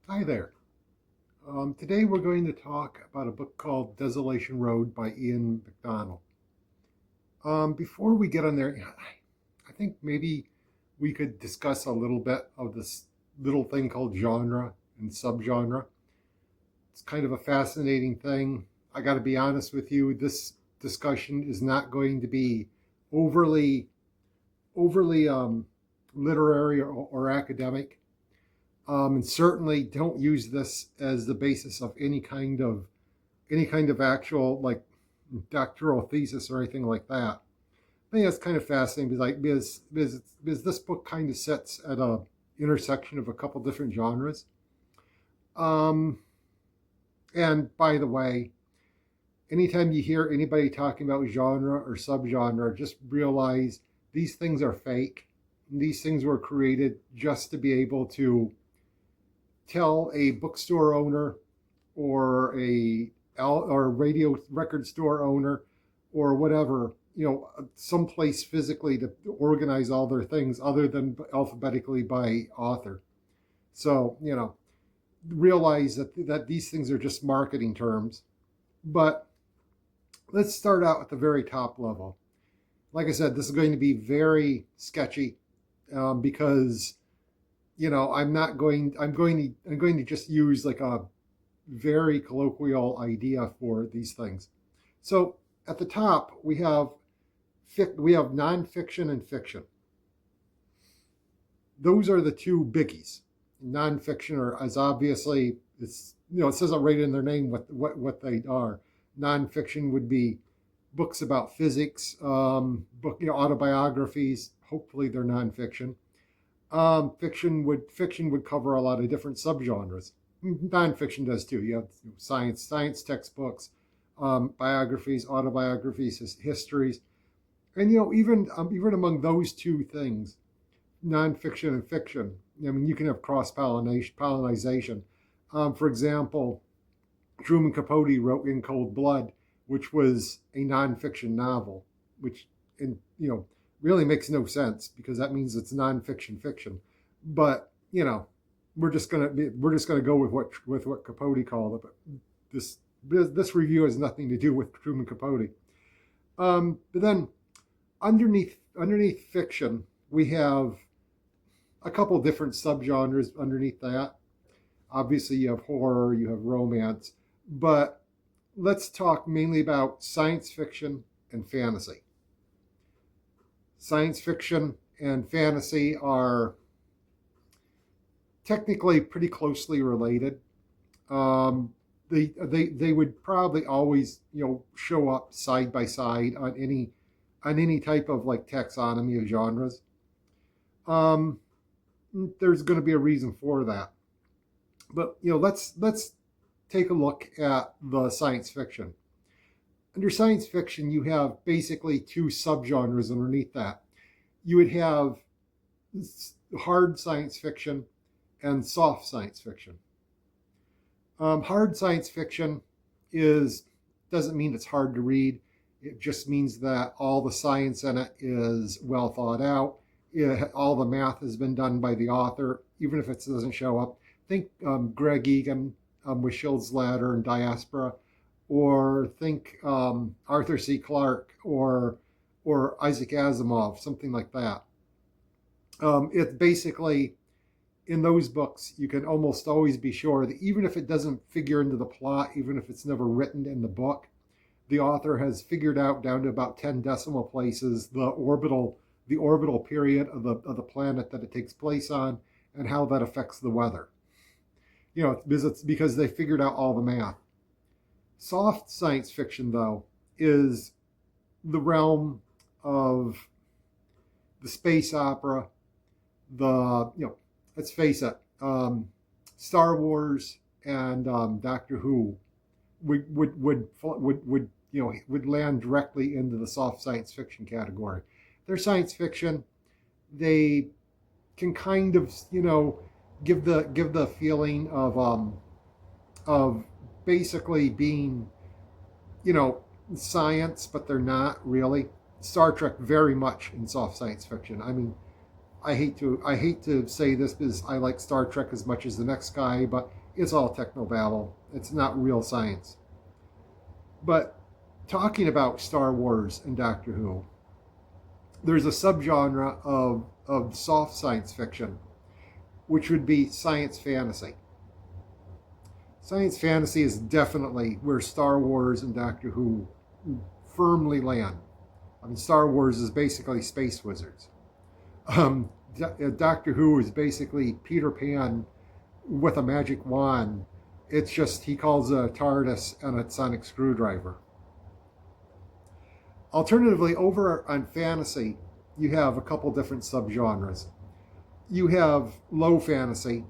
Hi there. Today we're going to talk about a book called Desolation Road by Ian McDonald. Before we get on there, I think maybe we could discuss a little bit of this little thing called genre and subgenre. It's kind of a fascinating thing. I got to be honest with you, this discussion is not going to be overly, overly literary or academic. And certainly don't use this as the basis of any kind of actual like doctoral thesis or anything like that. I think that's kind of fascinating because this book kind of sits at a intersection of a couple different genres. Um, and by the way, anytime you hear anybody talking about genre or subgenre, just realize these things are fake. These things were created just to be able to tell a bookstore owner or a radio record store owner or whatever, someplace physically to organize all their things other than alphabetically by author. So, realize that these things are just marketing terms. But let's start out at the very top level. Like I said, this is going to be very sketchy because I'm going to just use like a very colloquial idea for these things. So at the top we have nonfiction and fiction. Those are the two biggies. Nonfiction are as obviously it says it right in their name what they are. Nonfiction would be books about physics, autobiographies. Hopefully they're nonfiction. Fiction would cover a lot of different subgenres. Nonfiction does too. You have science textbooks, biographies, autobiographies, histories, and even among those two things, nonfiction and fiction. I mean, you can have cross pollination. For example, Truman Capote wrote In Cold Blood, which was a nonfiction novel, which in really makes no sense because that means it's nonfiction fiction. But we're just gonna go with what Capote called it. But this review has nothing to do with Truman Capote. But then underneath fiction, we have a couple different subgenres underneath that. Obviously, you have horror, you have romance, but let's talk mainly about science fiction and fantasy. Science fiction and fantasy are technically pretty closely related. Um, they would probably always show up side by side on any type of like taxonomy of genres. Um, there's going to be a reason for that, but let's take a look at the science fiction. Under science fiction, you have basically two subgenres underneath that. You would have hard science fiction and soft science fiction. Hard science fiction is doesn't mean it's hard to read. It just means that all the science in it is well thought out. All the math has been done by the author, even if it doesn't show up. Think Greg Egan with Schild's Ladder and Diaspora, or think Arthur C. Clarke or Isaac Asimov, something like that. It's basically in those books, you can almost always be sure that even if it doesn't figure into the plot, even if it's never written in the book, the author has figured out down to about 10 decimal places the orbital period of the planet that it takes place on and how that affects the weather. It's because they figured out all the math. Soft science fiction, though, is the realm of the space opera, let's face it, Star Wars and Doctor Who would land directly into the soft science fiction category. They're science fiction. They can kind of give the feeling of basically being you know science, but they're not really. Star Trek very much in soft science fiction. I mean, I hate to say this because I like Star Trek as much as the next guy, but it's all technobabble. It's not real science. But talking about Star Wars and Doctor Who, there's a subgenre of soft science fiction, which would be science fantasy. Science fantasy is definitely where Star Wars and Doctor Who firmly land. I mean, Star Wars is basically space wizards. Um, Doctor Who is basically Peter Pan with a magic wand. It's just he calls a TARDIS and a sonic screwdriver. Alternatively, over on fantasy, you have a couple different subgenres. You have low fantasy,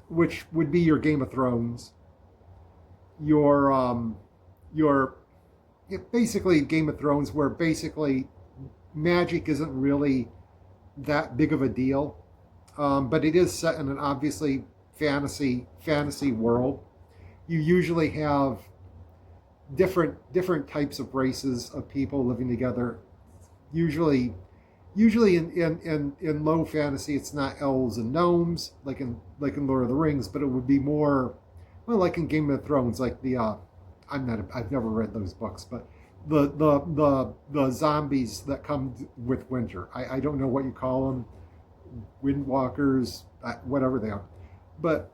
which would be your Game of Thrones, your basically Game of Thrones, where basically magic isn't really that big of a deal, but it is set in an obviously fantasy world. You usually have different types of races of people living together. Usually in low fantasy, it's not elves and gnomes like in Lord of the Rings, but it would be more like in Game of Thrones, like I've never read those books, but the zombies that come with winter. I don't know what you call them, windwalkers, whatever they are. But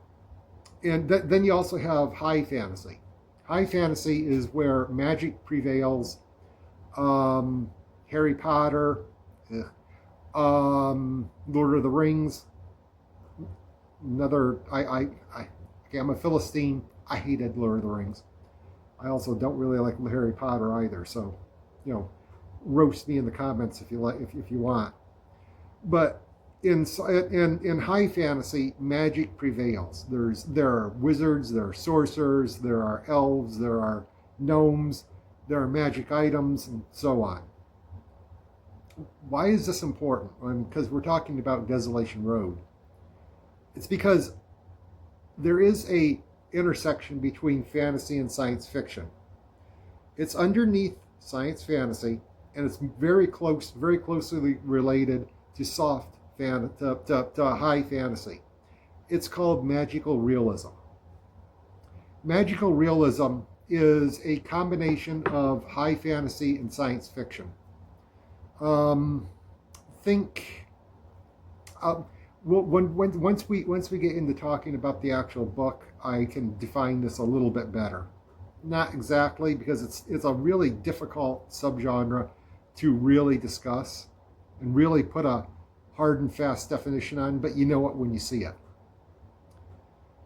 then you also have high fantasy. High fantasy is where magic prevails. Harry Potter, Lord of the Rings. I'm a Philistine. I hated Lord of the Rings. I also don't really like Harry Potter either. So, roast me in the comments if you like, if you want. But in high fantasy, magic prevails. There are wizards, there are sorcerers, there are elves, there are gnomes, there are magic items, and so on. Why is this important? Because we're talking about Desolation Road. It's because there is a intersection between fantasy and science fiction. It's underneath science fantasy, and it's very closely related to to high fantasy. It's called magical realism. Magical realism is a combination of high fantasy and science fiction. Think once we get into talking about the actual book, I can define this a little bit better. Not exactly, because it's a really difficult subgenre to really discuss and really put a hard and fast definition on, but you know it when you see it.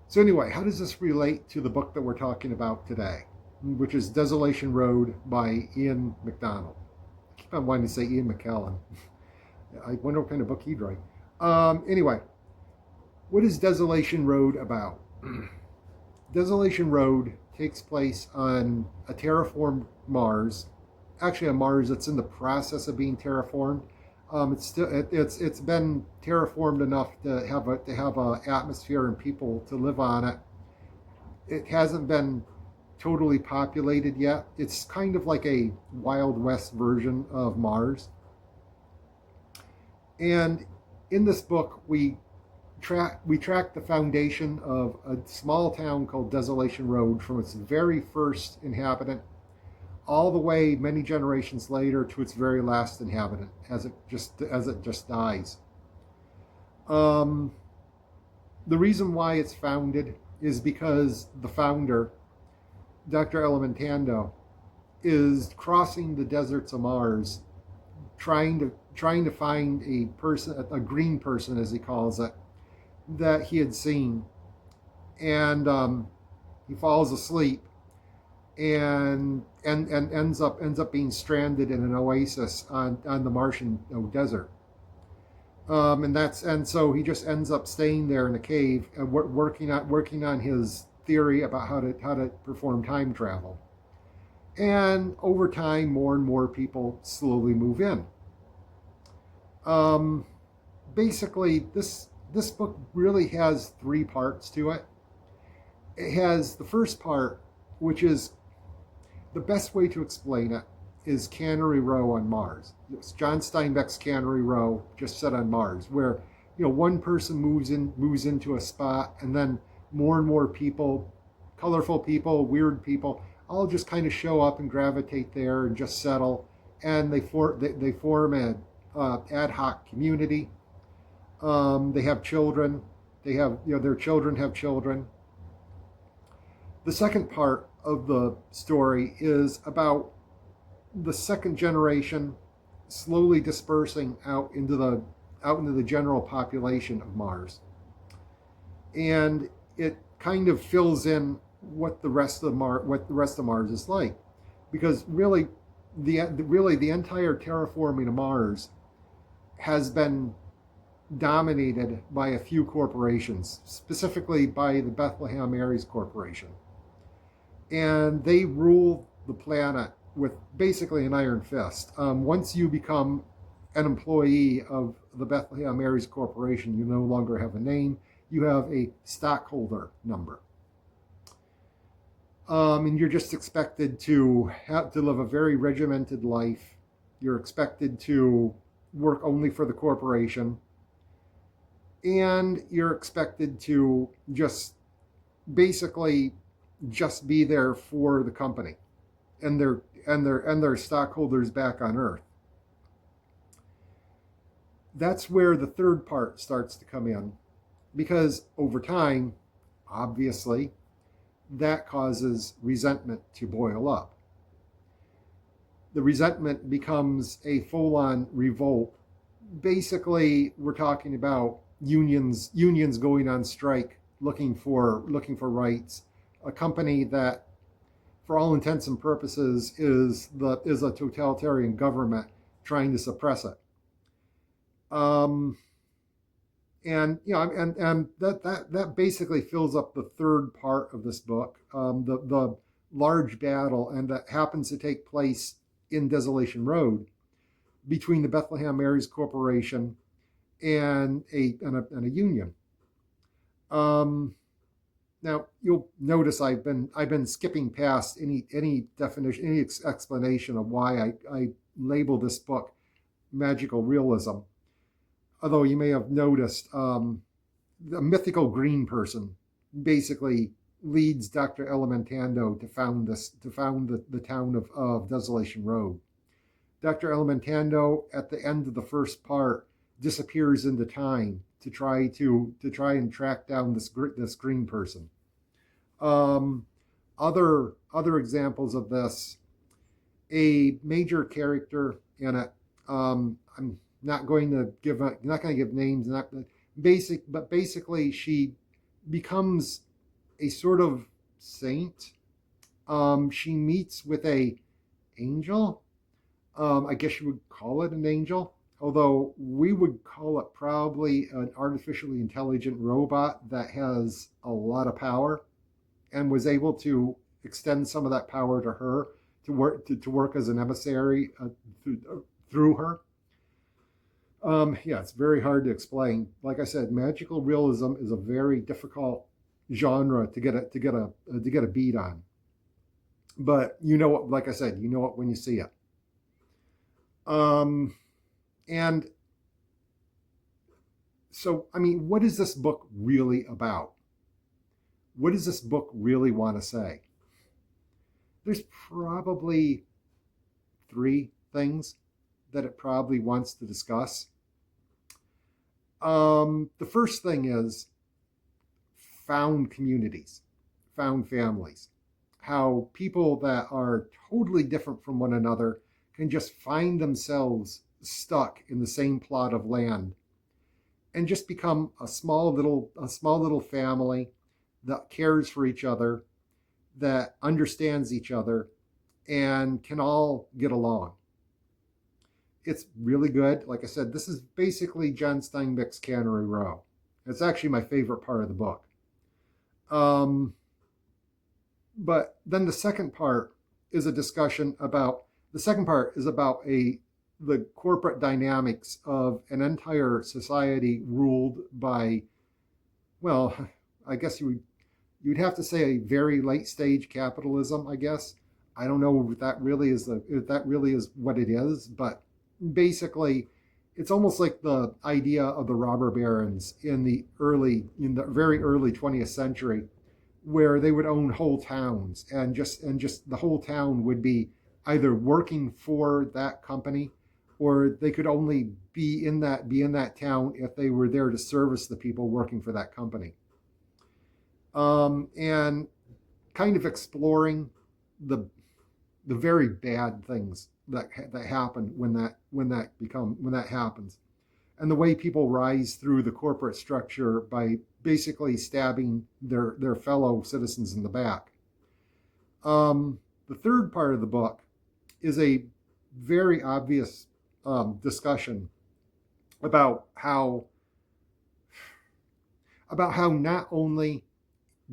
So anyway, how does this relate to the book that we're talking about today, which is Desolation Road by Ian McDonald? I keep on wanting to say Ian McKellen. I wonder what kind of book he'd write. Anyway, what is Desolation Road about? Desolation Road takes place on a terraformed Mars, actually a Mars that's in the process of being terraformed. It's been terraformed enough to have a atmosphere and people to live on it. It hasn't been totally populated yet. It's kind of like a Wild West version of Mars. And in this book, we track the foundation of a small town called Desolation Road from its very first inhabitant all the way many generations later to its very last inhabitant as it just dies. The reason why it's founded is because the founder, Dr. Elementando, is crossing the deserts of Mars, trying to find a green person, as he calls it, that he had seen, and he falls asleep and ends up being stranded in an oasis on the Martian desert. And so he just ends up staying there in a cave and working on his theory about how to perform time travel. And over time, more and more people slowly move in. Basically, this book really has three parts to it. It has the first part, which is the best way to explain it is Cannery Row on Mars. It's John Steinbeck's Cannery Row, just set on Mars, where one person moves into a spot, and then more and more people, colorful people, weird people, all just kind of show up and gravitate there and just settle, and they form an ad hoc community. They have children. They have their children have children. The second part of the story is about the second generation slowly dispersing out into the general population of Mars, and it kind of fills in what the rest of Mars is like, because really the entire terraforming of Mars has been dominated by a few corporations, specifically by the Bethlehem Aries Corporation, and they rule the planet with basically an iron fist. Once you become an employee of the Bethlehem Aries Corporation, you no longer have a name. You have a stockholder number. And you're just expected to live a very regimented life. You're expected to work only for the corporation. And you're expected to just basically just be there for the company and their stockholders back on Earth. That's where the third part starts to come in, because over time, obviously, that causes resentment to boil up. The resentment becomes a full-on revolt. Basically, we're talking about unions going on strike, looking for rights. A company that, for all intents and purposes, is a totalitarian government trying to suppress it. And that basically fills up the third part of this book, the large battle, and that happens to take place in Desolation Road between the Bethlehem Aries Corporation and a union. Now you'll notice I've been skipping past any definition, any explanation of why I label this book magical realism. Although you may have noticed, the mythical green person basically leads Dr. Elementando to found the town of Desolation Road. Dr. Elementando, at the end of the first part, disappears into time to try and track down this green person. Other examples of this, a major character in it. I'm not going to give names. But basically, she becomes a sort of saint. She meets with a angel. I guess you would call it an angel, although we would call it probably an artificially intelligent robot that has a lot of power and was able to extend some of that power to her to work as an emissary through her. It's very hard to explain. Like I said, magical realism is a very difficult genre to get a beat on. But what, like I said, you know it when you see it. And so, what is this book really about? What does this book really want to say? There's probably 3 things that it probably wants to discuss. The first thing is found communities, found families, how people that are totally different from one another can just find themselves stuck in the same plot of land and just become a small little family that cares for each other, that understands each other, and can all get along. It's really good. Like I said, this is basically John Steinbeck's Cannery Row. It's actually my favorite part of the book. But then the second part is about the corporate dynamics of an entire society ruled by, well, I guess you'd have to say a very late stage capitalism, I guess. I don't know if that really is what it is, but basically, it's almost like the idea of the robber barons in the very early 20th century, where they would own whole towns, and just the whole town would be either working for that company, or they could only be in that town if they were there to service the people working for that company. And kind of exploring the the very bad things that happen when that happens, and the way people rise through the corporate structure by basically stabbing their fellow citizens in the back. The third part of the book is a very obvious discussion about how not only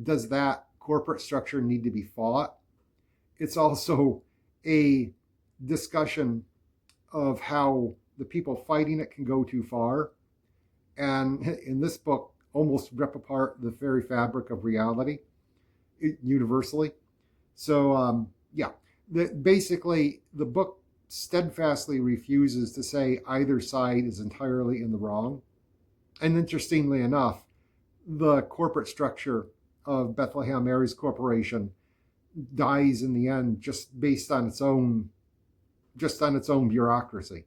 does that corporate structure need to be fought, it's also a discussion of how the people fighting it can go too far, and in this book almost rip apart the very fabric of reality universally. So yeah, basically the book steadfastly refuses to say either side is entirely in the wrong. And interestingly enough, the corporate structure of Bethlehem Mary's Corporation dies in the end just based on its own bureaucracy.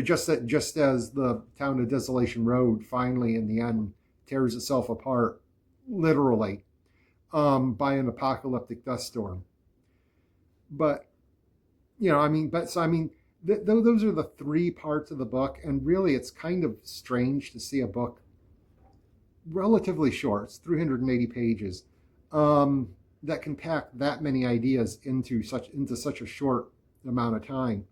Just as the town of Desolation Road finally in the end tears itself apart, literally, by an apocalyptic dust storm. But those are the three parts of the book, and really, it's kind of strange to see a book relatively short. It's 380 pages. That can pack that many ideas into such a short amount of time,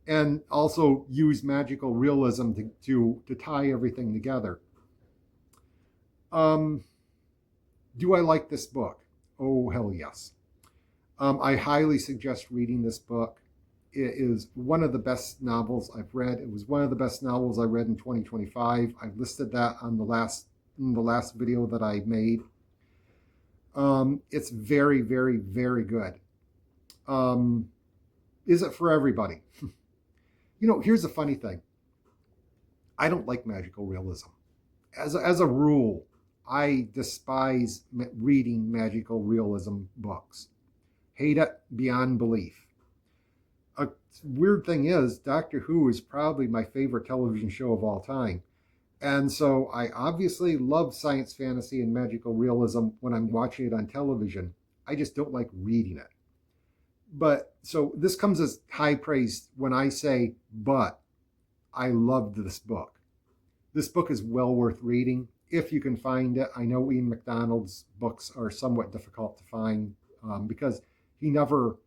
and also use magical realism to tie everything together. Do I like this book? Oh, hell yes. I highly suggest reading this book. It is one of the best novels I've read. It was one of the best novels I read in 2025. I listed that on in the last video that I made. It's very, very, very good. Is it for everybody? Here's the funny thing. I don't like magical realism. As a rule, I despise reading magical realism books. Hate it beyond belief. A weird thing is, Doctor Who is probably my favorite television show of all time. And so I obviously love science fantasy and magical realism when I'm watching it on television. I just don't like reading it. But so this comes as high praise when I say, but I loved this book. This book is well worth reading if you can find it. I know Ian McDonald's books are somewhat difficult to find because he never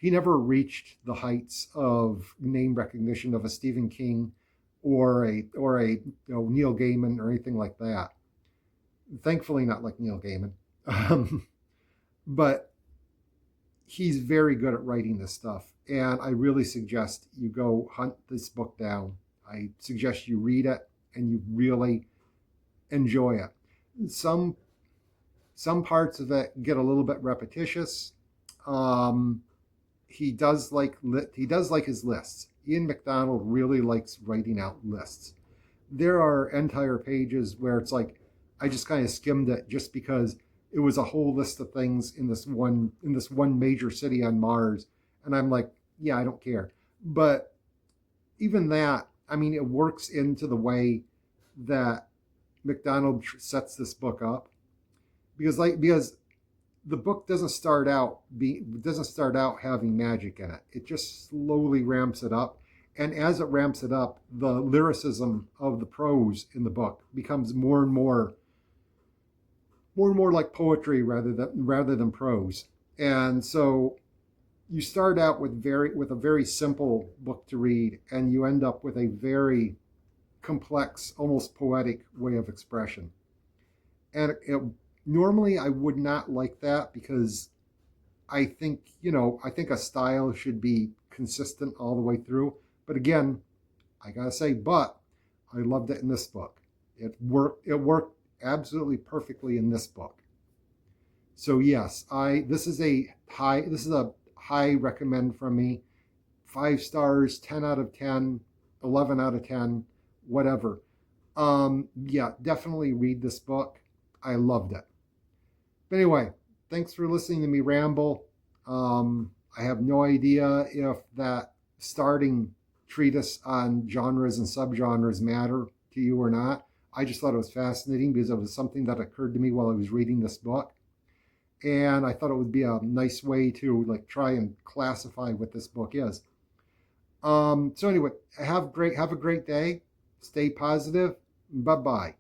reached the heights of name recognition of a Stephen King or a Neil Gaiman or anything like that. Thankfully, not like Neil Gaiman, but he's very good at writing this stuff, and I really suggest you go hunt this book down. I suggest you read it and you really enjoy it. Some parts of it get a little bit repetitious. He does like his lists. Ian McDonald really likes writing out lists. There are entire pages where it's like I just kind of skimmed it just because it was a whole list of things in this one major city on Mars, and I'm like, yeah, I don't care. But even that, I mean, it works into the way that McDonald sets this book up, because the book doesn't start out having magic in it. It just slowly ramps it up, and as it ramps it up, the lyricism of the prose in the book becomes more and more like poetry rather than prose. And so you start out with a very simple book to read, and you end up with a very complex, almost poetic way of expression. And normally I would not like that, because I think a style should be consistent all the way through. But again, I gotta say, but I loved it in this book. It worked absolutely perfectly in this book. So yes, I this is a high recommend from me. 5 stars, 10 out of 10, 11 out of 10, whatever. Yeah, definitely read this book. I loved it. But anyway, thanks for listening to me ramble. I have no idea if that starting treatise on genres and subgenres matter to you or not. I just thought it was fascinating because it was something that occurred to me while I was reading this book. And I thought it would be a nice way to like try and classify what this book is. So anyway, have a great day. Stay positive. Bye bye.